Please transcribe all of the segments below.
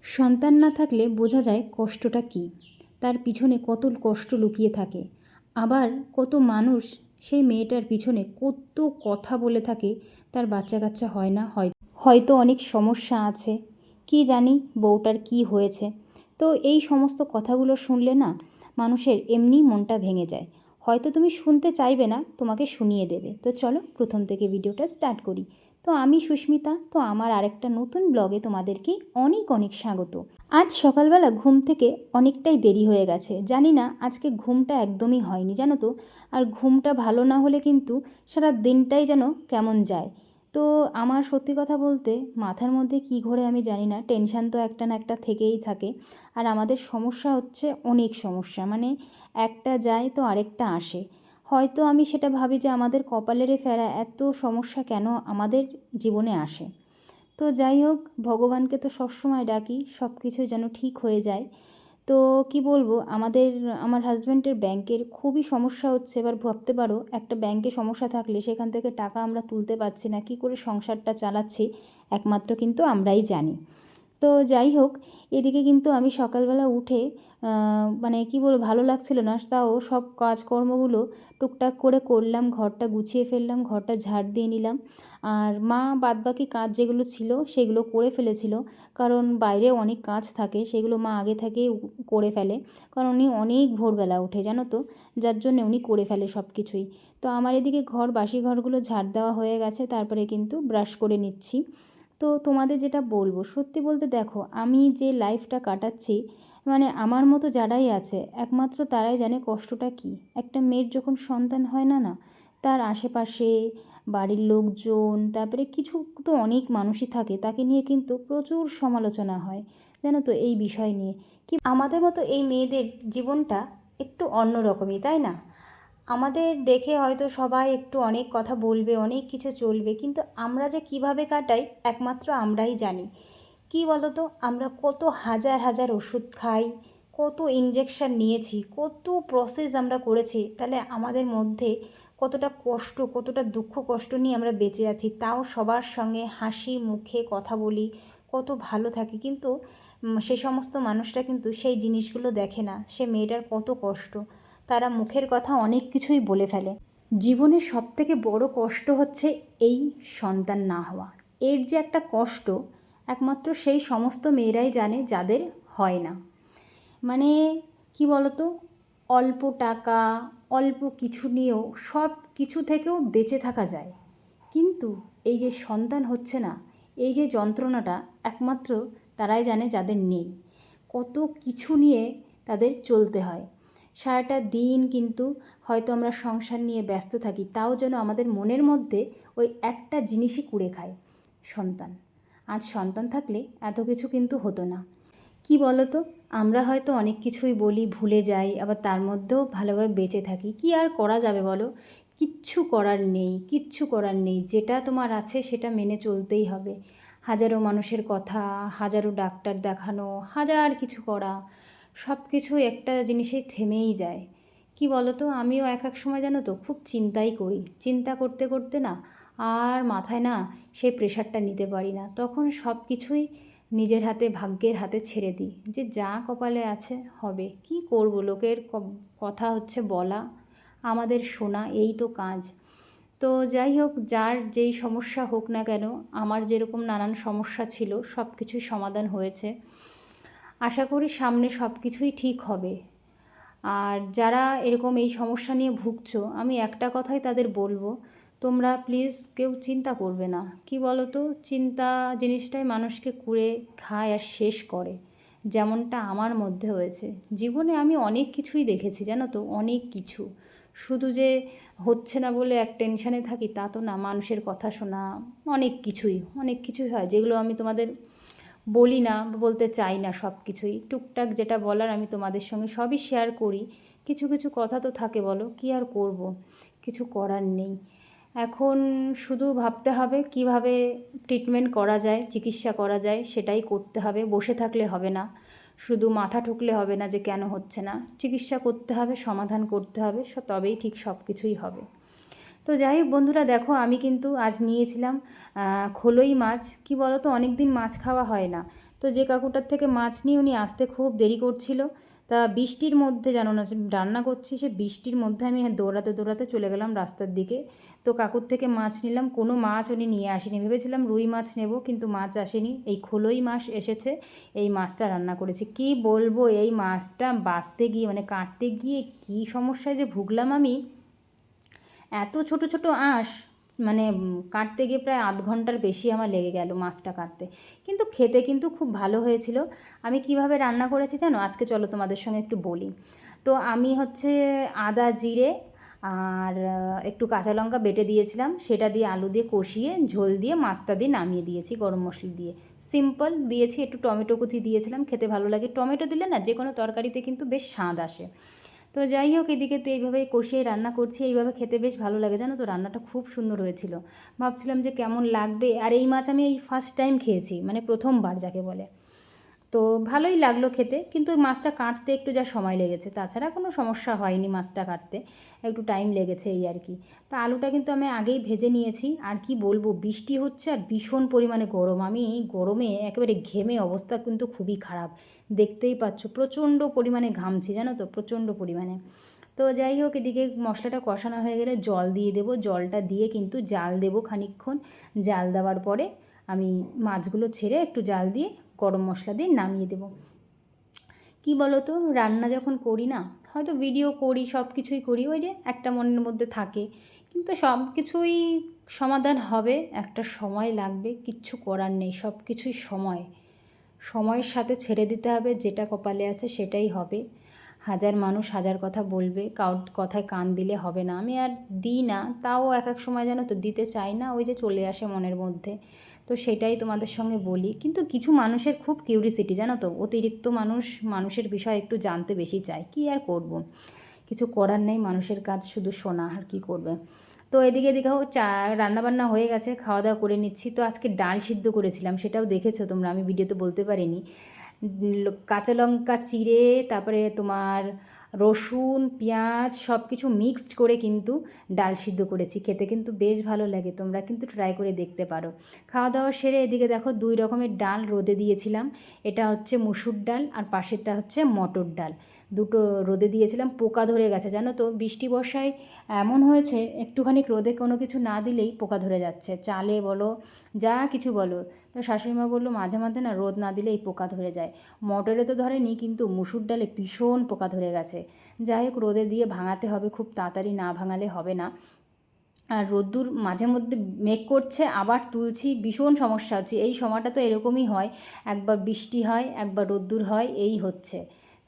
সন্তান না থাকলে বোঝা যায় কষ্টটা কী, তার পিছনে কত কষ্ট লুকিয়ে থাকে। আবার কত মানুষ সেই মেয়েটার পিছনে কত কথা বলে থাকে, তার বাচ্চা কাচ্চা হয় না, হয়তো অনেক সমস্যা আছে, কি জানি বউটার কি হয়েছে। তো এই সমস্ত কথাগুলো শুনলে না মানুষের এমনি মনটা ভেঙে যায়। হয়তো তুমি শুনতে চাইবে না, তোমাকে শুনিয়ে দেবে। তো চলো প্রথম থেকে ভিডিওটা স্টার্ট করি। তো আমি সুস্মিতা, তো আমার আরেকটা নতুন ব্লগে তোমাদেরকে অনেক অনেক স্বাগত। আজ সকালবেলা ঘুম থেকে অনেকটাই দেরি হয়ে গেছে, জানি না আজকে ঘুমটা একদমই হয়নি জানো তো। আর ঘুমটা ভালো না হলে কিন্তু সারা দিনটাই যেন কেমন যায়। তো আমার সত্যি কথা বলতে মাথার মধ্যে কী ঘোরে আমি জানি না, টেনশান তো একটা না একটা থেকেই থাকে। আর আমাদের সমস্যা হচ্ছে অনেক সমস্যা, মানে একটা যায় তো আরেকটা আসে। হয়তো আমি সেটা ভাবি যে আমাদের কপালেরে ফেরা এত সমস্যা কেন আমাদের জীবনে আসে। তো যাই হোক, ভগবানকে তো সবসময় ডাকি সব কিছু যেন ঠিক হয়ে যায়। তো কি বলবো, আমার হাজব্যান্ডের ব্যাংকের খুবই সমস্যা হচ্ছে। এবার ভাবতে পারো, একটা ব্যাংকে সমস্যা থাকলে সেখান থেকে টাকা আমরা তুলতে পারছি না, কী করে সংসারটা চালাচ্ছি একমাত্র কিন্তু আমরাই জানি। তো যাই হোক, এদিকে কিন্তু আমি সকালবেলা উঠে মানে কি বলবো, ভালো লাগছিল না, তাও সব কাজকর্মগুলো টুকটাক করে করলাম, ঘরটা গুছিয়ে ফেললাম, ঘরটা ঝাড় দিয়ে নিলাম। আর মা বাদবাকি কাজ যেগুলো ছিল সেগুলো করে ফেলেছিল, কারণ বাইরে অনেক কাজ থাকে, সেগুলো মা আগে থেকেই করে ফেলে, কারণ উনি অনেক ভোরবেলা উঠে জানো তো, যার জন্য উনি করে ফেলে সব কিছুই। তো আমার এদিকে বাসি ঘরগুলো ঝাড় দেওয়া হয়ে গেছে, তারপরে কিন্তু ব্রাশ করে নিচ্ছি। তো তোমাদের যেটা বলবো, সত্যি বলতে দেখো, আমি যে লাইফটা কাটাচ্ছি, মানে আমার মতো যারাই আছে একমাত্র তারাই জানে কষ্টটা কী। একটা মেয়ের যখন সন্তান হয় না, তার আশেপাশে বাড়ির লোকজন, তারপরে কিছু তো অনেক মানুষই থাকে, তাকে নিয়ে কিন্তু প্রচুর সমালোচনা হয় জানো তো এই বিষয় নিয়ে। কি আমাদের মতো এই মেয়েদের জীবনটা একটু অন্য রকমই, তাই না? আমাদের দেখে হয়তো সবাই একটু অনেক কথা বলবে, অনেক কিছু চলবে, কিন্তু আমরা যে কিভাবে কাটাই একমাত্র আমরাই জানি। কি বলো তো, আমরা কত হাজার হাজার ওষুধ খাই, কত ইঞ্জেকশন নিয়েছি, কত প্রসেস আমরা করেছি, তাহলে আমাদের মধ্যে কতটা কষ্ট, কতটা দুঃখ কষ্ট নিয়ে আমরা বেঁচে আছি, তাও সবার সঙ্গে হাসি মুখে কথা বলি, কত ভালো থাকি। কিন্তু সে সমস্ত মানুষরা কিন্তু সেই জিনিসগুলো দেখে না, সে মেয়েটার কত কষ্ট। তারা মুখের কথা অনেক কিছুই বলে ফেলে। জীবনের সবথেকে বড় কষ্ট হচ্ছে এই সন্তান না হওয়া। এর যে একটা কষ্ট একমাত্র সেই সমস্ত মেয়েরাই জানে যাদের হয় না। মানে কি বলতো, অল্প টাকা, অল্প কিছু নিয়েও সব কিছু থেকেও বেঁচে থাকা যায়, কিন্তু এই যে সন্তান হচ্ছে না, এই যে যন্ত্রণাটা একমাত্র তারাই জানে যাদের নেই। কত কিছু নিয়ে তাদের চলতে হয় সারাটা দিন, কিন্তু হয়তো আমরা সংসার নিয়ে ব্যস্ত থাকি, তাও যেন আমাদের মনের মধ্যে ওই একটা জিনিসই কুড়ে খায়, সন্তান। আজ সন্তান থাকলে এত কিছু কিন্তু হতো না। কি বলো তো, আমরা হয়তো অনেক কিছুই বলি, ভুলে যাই, আবার তার মধ্যেও ভালোভাবে বেঁচে থাকি। কি আর করা যাবে বলো, কিচ্ছু করার নেই, কিচ্ছু করার নেই। যেটা তোমার আছে সেটা মেনে চলতেই হবে। হাজারো মানুষের কথা, হাজারো ডাক্তার দেখানো, হাজার কিছু করা, সব কিছু একটা জিনিসেই থেমেই যায়। কি বলো তো, আমিও এক এক সময় জানো তো খুব চিন্তাই করি, চিন্তা করতে করতে না আর মাথায় না সেই প্রেশারটা নিতে পারি না, তখন সব কিছুই নিজের হাতে, ভাগ্যের হাতে ছেড়ে দিই, যে যা কপালে আছে হবে। কি করব, লোকের কথা হচ্ছে বলা, আমাদের শোনা, এই তো কাজ। তো যাই হোক, যার যেই সমস্যা হোক না কেন, আমার যেরকম নানান সমস্যা ছিল সব কিছুই সমাধান হয়েছে। আশা করি সামনে সব কিছুই ঠিক হবে। আর যারা এরকম এই সমস্যা নিয়ে ভুগছো, আমি একটা কথাই তাদের বলবো, তোমরা প্লিজ কেউ চিন্তা করবে না। কি বলো তো, চিন্তা জিনিসটাই মানুষকে কুড়ে খায় আর শেষ করে, যেমনটা আমার মধ্যে হয়েছে। জীবনে আমি অনেক কিছুই দেখেছি জানো তো, অনেক কিছু। শুধু যে হচ্ছে না বলে এক টেনশানে থাকি তা তো না, মানুষের কথা শোনা, অনেক কিছুই হয়, যেগুলো আমি তোমাদের বলি না, বলতে চাই না। সব কিছুই টুকটাক যেটা বলার আমি তোমাদের সঙ্গে সবই শেয়ার করি। কিছু কিছু কথা তো থাকে, বলো কি আর করব, কিছু করার নেই। এখন শুধু ভাবতে হবে কিভাবে ট্রিটমেন্ট করা যায়, চিকিৎসা করা যায়, সেটাই করতে হবে। বসে থাকলে হবে না, শুধু মাথা ঠুকলে হবে না যে কেন হচ্ছে না, চিকিৎসা করতে হবে, সমাধান করতে হবে, তবেই ঠিক সব কিছুই হবে। তো যাই হোক বন্ধুরা, দেখো আমি কিন্তু আজ নিয়েছিলাম খোলই মাছ। কি বলো তো, অনেক দিন মাছ খাওয়া হয় না। তো যে কাকুটার থেকে মাছ নিয়ে উনি আসতে খুব দেরি করছিল। তা বৃষ্টির মধ্যে, জানো না, রান্না করছি, সে বৃষ্টির মধ্যে আমি দৌড়াতে দৌড়াতে চলে গেলাম রাস্তার দিকে। তো কাকুর থেকে মাছ নিলাম। কোনো মাছ উনি নিয়ে আসেনি, ভেবেছিলাম রুই মাছ নেব, কিন্তু মাছ আসেনি, এই খোলই মাছ এসেছে। এই মাছটা রান্না করেছি। কি বলবো, এই মাছটা বাছতে গিয়ে, মানে কাটতে গিয়ে কী সমস্যায় যে ভুগলাম আমি। এত ছোট ছোট আঁশ, মানে কাটতে গিয়ে প্রায় আধ ঘন্টার বেশি আমার লেগে গেল মাছটা কাটতে। কিন্তু খেতে কিন্তু খুব ভালো হয়েছিল। আমি কিভাবে রান্না করেছি জানো, আজকে চলো তোমাদের সঙ্গে একটু বলি। তো আমি হচ্ছে আদা জিরে আর একটু কাঁচা লঙ্কা বেটে দিয়েছিলাম, সেটা দিয়ে আলু দিয়ে কষিয়ে ঝোল দিয়ে মাছটা দিয়ে নামিয়ে দিয়েছি গরম মশলা দিয়ে। সিম্পল দিয়েছি, একটু টমেটো কুচি দিয়েছিলাম, খেতে ভালো লাগে। টমেটো দিলে না যে কোনো তরকারিতে কিন্তু বেশ স্বাদ আসে। তো যাই হোক, এদিকে তো এইভাবে কষিয়ে রান্না করছি, এইভাবে খেতে বেশ ভালো লাগে জানো তো। রান্নাটা খুব সুন্দর হয়েছিল। ভাবছিলাম যে কেমন লাগবে, আর এই মাছ আমি এই ফার্স্ট টাইম খেয়েছি, মানে প্রথমবার যাকে বলে। তো ভালোই লাগলো খেতে, কিন্তু মাছটা কাটতে একটু যা সময় লেগেছে, তাছাড়া কোনো সমস্যা হয়নি। মাছটা কাটতে একটু টাইম লেগেছে এই আর কি। তা আলুটা কিন্তু আমি আগেই ভেজে নিয়েছি। আর কি বলবো, বৃষ্টি হচ্ছে আর ভীষণ পরিমাণে গরম। আমি এই গরমে একেবারে ঘেমে অবস্থা কিন্তু খুবই খারাপ, দেখতেই পাচ্ছ প্রচণ্ড পরিমাণে ঘামছি জানো তো, প্রচণ্ড পরিমাণে। তো যাই হোক, এদিকে মশলাটা কষানো হয়ে গেলে জল দিয়ে দেবো। জলটা দিয়ে কিন্তু জাল দেবো খানিকক্ষণ। জাল দেওয়ার পরে আমি মাছগুলো ছেড়ে একটু জাল দিয়ে গরম মশলা দিয়ে নামিয়ে দেবো। কি বলো তো, রান্না যখন করি না, হয়তো ভিডিও করি, সব কিছুই করি, ওই যে একটা মনের মধ্যে থাকে, কিন্তু সব কিছুই সমাধান হবে, একটা সময় লাগবে, কিচ্ছু করার নেই, সব কিছুই সময়ের সাথে ছেড়ে দিতে হবে। যেটা কপালে আছে সেটাই হবে। হাজার মানুষ হাজার কথা বলবে, কারোর কথায় কান দিলে হবে না। আমি আর দিই না, তাও এক এক সময় জানো তো দিতে চাই না, ওই যে চলে আসে মনের মধ্যে। তো সেটাই তোমাদের সঙ্গে বলি। কিন্তু কিছু মানুষের খুব কিউরিসিটি জানো তো, অতিরিক্ত মানুষের বিষয় একটু জানতে বেশি চায়। কি আর করব, কিছু করার নেই, মানুষের কাজ শুধু শোনা, আর কি করবে। তো এদিকে দেখো রান্নাবান্না হয়ে গেছে, খাওয়া দাওয়া করে নিচ্ছি। তো আজকে ডাল সিদ্ধ করেছিলাম, সেটাও দেখেছো তোমরা, আমি ভিডিওতে বলতে পারিনি। কাঁচা লঙ্কা চিড়ে, তারপরে তোমার রসুন পেঁয়াজ সব কিছু মিক্সড করে কিন্তু ডাল সিদ্ধ করেছি। খেতে কিন্তু বেশ ভালো লাগে, তোমরা কিন্তু ট্রাই করে দেখতে পারো। খাওয়া দাওয়া সেরে এদিকে দেখো 2 রকমের ডাল রোদে দিয়েছিলাম। এটা হচ্ছে মুসুর ডাল আর পাশেরটা হচ্ছে মটর ডাল। দুটো রোদে দিয়েছিলাম, পোকা ধরে গেছে জানো তো। বৃষ্টি বর্ষায় এমন হয়েছে, একটুখানি রোদে কোনো কিছু না দিলেই পোকা ধরে যাচ্ছে, চালে বলো যা কিছু বলো। তো শাশুড়িমা বললো মাঝে মাঝে না রোদ না দিলে এই পোকা ধরে যায়। মটরে তো ধরেনি, কিন্তু মুসুর ডালে ভীষণ পোকা ধরে গেছে। যাই হোক, রোদে দিয়ে ভাঙাতে হবে খুব তাড়াতাড়ি, না ভাঙালে হবে না। আর রোদ্দুর মাঝে মধ্যে মেঘ করছে, আবার তুলছি, ভীষণ সমস্যা হচ্ছে। এই সময়টা তো এরকমই হয়, একবার বৃষ্টি হয় একবার রোদ্দুর হয়, এই হচ্ছে।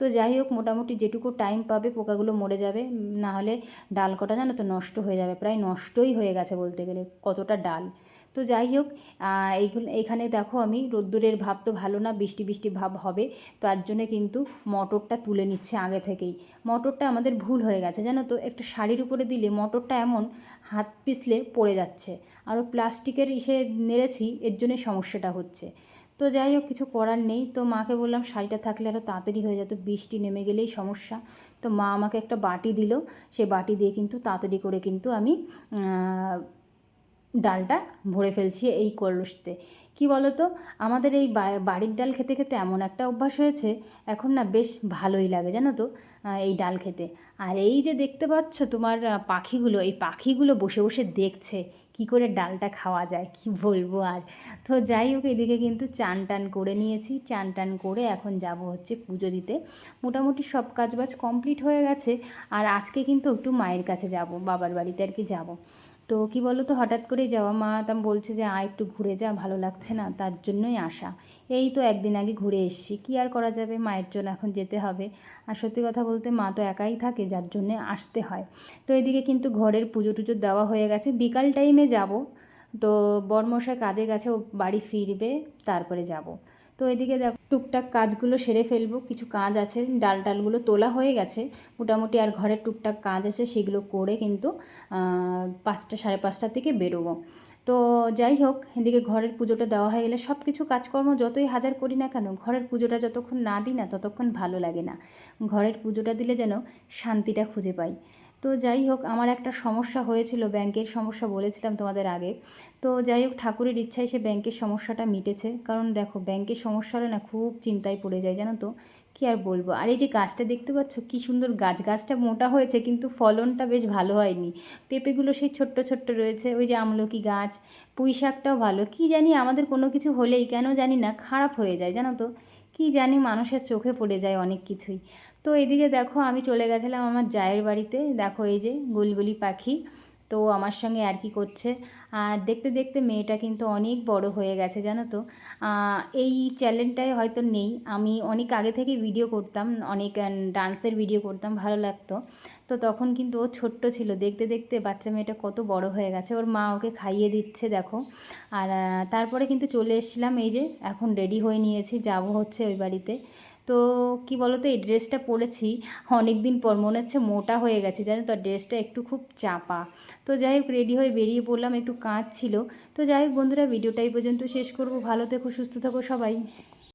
তো যাই হোক, মোটামুটি যেটুকু টাইম পাবে পোকাগুলো মরে যাবে। না হলে ডাল কটা জানো তো নষ্ট হয়ে যাবে, প্রায় নষ্টই হয়ে গেছে বলতে গেলে, কতটা ডাল। তো যাই হোক, এইখানে দেখো আমি রোদ্দুরের ভাব তো ভালো না, বৃষ্টি বৃষ্টি ভাব হবে, তার জন্যে কিন্তু মটরটা তুলে নিচ্ছে আগে থেকেই। মটরটা আমাদের ভুল হয়ে গেছে জানো তো, একটা শাড়ির উপরে দিলে মটরটা এমন হাত পিছলে পড়ে যাচ্ছে, আরও প্লাস্টিকের ইসে নেড়েছি, এর জন্যে সমস্যাটা হচ্ছে। তো যাই হোক, কিছু করার নেই। তো মাকে বললাম শাড়িটা থাকলে আরও তাড়াতাড়ি হয়ে যেত, বৃষ্টি নেমে গেলেই সমস্যা। তো মা আমাকে একটা বাটি দিল, সে বাটি দিয়ে কিন্তু তাড়াতাড়ি করে কিন্তু আমি ডালটা ভরে ফেলছি এই কলসতে। কি বলো তো, আমাদের এই বাড়ির ডাল খেতে খেতে এমন একটা অভ্যাস হয়েছে, এখন না বেশ ভালোই লাগে জানো তো এই ডাল খেতে। আর এই যে দেখতে পাচ্ছ তোমার পাখিগুলো, এই পাখিগুলো বসে বসে দেখছে কি করে ডালটা খাওয়া যায়, কি বলবো আর। তো যাই হোক, এদিকে কিন্তু চান টান করে নিয়েছি, চান টান করে এখন যাব হচ্ছে পুজো দিতে। মোটামুটি সব কাজবাজ কমপ্লিট হয়ে গেছে। আর আজকে কিন্তু একটু মায়ের কাছে যাব, বাবার বাড়িতে আর কি যাব। তো কি বলো তো, হঠাৎ করেই যাওয়া, মা তাম বলছে যে একটু ঘুরে যা, ভালো লাগছে না, তার জন্যই আসা। এই তো একদিন আগে ঘুরে এসেছি, কী আর করা যাবে, মায়ের জন্য এখন যেতে হবে। আর সত্যি কথা বলতে মা তো একাই থাকে, যার জন্যে আসতে হয়। তো এদিকে কিন্তু ঘরের পুজো টুজো দেওয়া হয়ে গেছে, বিকাল টাইমে যাব। তো বরমশাই কাজে গেছে, ও বাড়ি ফিরবে, তারপরে যাব। তো এদিকে দেখো টুকটাক কাজগুলো সেরে ফেলবো, কিছু কাজ আছে, ডাল টালগুলো তোলা হয়ে গেছে মোটামুটি, আর ঘরের টুকটাক কাজ আছে, সেগুলো করে কিন্তু 5টা 5:30টার দিকে বেরোবো। তো যাই হোক, এদিকে ঘরের পুজোটা দেওয়া হয়ে গেলে সব কিছু কাজকর্ম যতই হাজার করি না কেন, ঘরের পুজোটা যতক্ষণ না দিই না ততক্ষণ ভালো লাগে না। ঘরের পুজোটা দিলে যেন শান্তিটা খুঁজে পাই। তো যাই হোক, আমার একটা সমস্যা হয়েছিল, ব্যাংকের সমস্যা বলেছিলাম তোমাদের আগে। তো যাই হোক, ঠাকুরের ইচ্ছায় সে ব্যাংকের সমস্যাটা মিটেছে। কারণ দেখো, ব্যাংকের সমস্যা হলে না খুব চিন্তায় পড়ে যায়, জানো তো। কী আর বলবো। আর এই যে গাছটা দেখতে পাচ্ছ কী সুন্দর গাছ, গাছটা মোটা হয়েছে কিন্তু ফলনটা বেশ ভালো হয়নি। পেঁপেগুলো সেই ছোট্ট ছোট্ট রয়েছে, ওই যে আমলকি গাছ, পুঁই শাকটাও ভালো। কী জানি আমাদের কোনো কিছু হলেই কেন জানি না খারাপ হয়ে যায়, জানো তো। কী জানি, মানুষের চোখে পড়ে যায় অনেক কিছুই। তো এদিকে দেখো, আমি চলে গেছিলাম আমার জায়ের বাড়িতে। দেখো এই যে গুলগুলি পাখি, তো আমার সঙ্গে আর কি করছে। আর দেখতে দেখতে মেয়েটা কিন্তু অনেক বড় হয়ে গেছে, জানো তো। এই চ্যানেলটায় হয়তো নেই, আমি অনেক আগে থেকেই ভিডিও করতাম, অনেক ডান্সের ভিডিও করতাম, ভালো লাগতো। তো তখন কিন্তু ও ছোট্ট ছিল, দেখতে দেখতে বাচ্চা মেয়েটা কত বড় হয়ে গেছে। ওর মা ওকে খাইয়ে দিচ্ছে দেখো। আর তারপরে কিন্তু চলে এসেছিলাম, এই যে এখন রেডি হয়ে নিয়েছি, যাব হচ্ছে ওই বাড়িতে। তো কি বলো তো, এই ড্রেসটা পরেছি অনেক দিন পর, মনে হচ্ছে মোটা হয়ে গেছে, জানো তো। ড্রেসটা একটু খুব চাপা। তো যাই হোক, রেডি হয়ে বেরিয়ে পড়লাম, একটু কাজ ছিল। তো যাই হোক বন্ধুরা, ভিডিওটা এই পর্যন্ত শেষ করব। ভালো থেকো, সুস্থ থাকো সবাই।